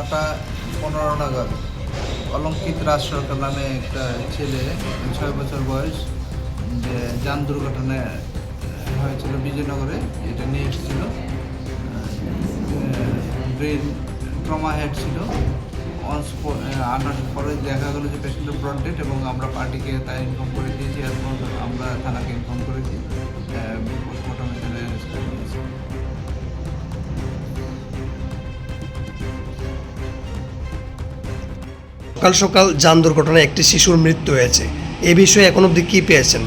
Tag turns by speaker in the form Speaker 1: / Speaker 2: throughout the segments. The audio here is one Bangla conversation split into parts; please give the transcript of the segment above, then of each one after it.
Speaker 1: 9:15 নাগাদ অলঙ্কিত রাজ সরকার নামে একটা ছেলে 6 বছর বয়স যে যান দুর্ঘটনায় হয়েছিল বিজয়নগরে, এটা নিয়ে এসেছিল। ব্রেন ট্রমা হেড ছিল। আনার পরে দেখা গেলো যে পেশেন্টের ব্রড ডেড, এবং আমরা পার্টিকে তাই ইনফর্ম করে দিয়েছি, এরপর আমরা থানাকে ইনফর্ম করেছি, পোস্টমর্টমের জন্য অ্যারেস্ট করে দিয়েছি।
Speaker 2: সকাল সকাল যান দুর্ঘটনায় একটি শিশুর মৃত্যু হয়েছে, এ বিষয়ে এখন অবধি কী পেয়েছেন?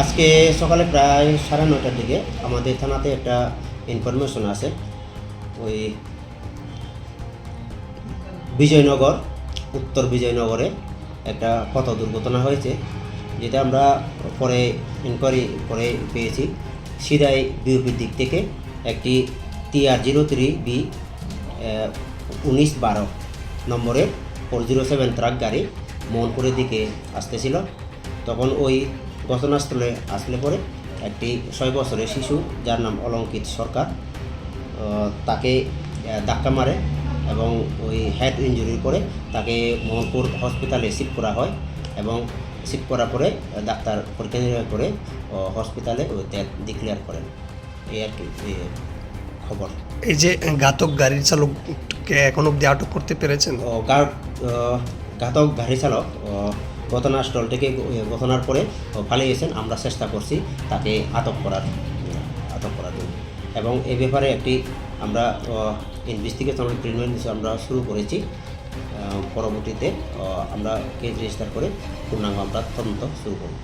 Speaker 3: আজকে সকালে প্রায় 9:30টার দিকে আমাদের থানাতে একটা ইনফরমেশন আছে। ওই বিজয়নগর, উত্তর বিজয়নগরে একটা পথ দুর্ঘটনা হয়েছে, যেটা আমরা পরে ইনকোয়ারি করে পেয়েছি। সিরাই বিউপির দিক থেকে একটি TR03B 1912 নম্বরের 407 ট্রাক গাড়ি মোহনপুরের দিকে আসতেছিল। তখন ওই ঘটনাস্থলে আসলে পরে একটি 6 বছরের শিশু, যার নাম অলঙ্কিত সরকার, তাকে ধাক্কা মারে এবং ওই হেড ইনজুরির পরে তাকে মোহনপুর হসপিটালে শিফট করা হয়, এবং শিফট করার পরে ডাক্তার পরীক্ষা নিরীক্ষা করে হসপিটালে ওই ডেথ ডিক্লেয়ার করেন। এই আর কি খবর।
Speaker 2: এই যে ঘাতক গাড়ির চালককে এখন অবধি আটক করতে পেরেছেন?
Speaker 3: ঘাতক গাড়ি চালক ঘটনাস্থল থেকে ঘটনার পরে পালিয়েছেন। আমরা চেষ্টা করছি তাকে আটক করার জন্য, এবং এই ব্যাপারে একটি আমরা ইনভেস্টিগেশন ট্রিটমেন্ট আমরা শুরু করেছি। পরবর্তীতে আমরা কেস রেজিস্টার করে পূর্ণাঙ্গ আমরা তদন্ত শুরু করব।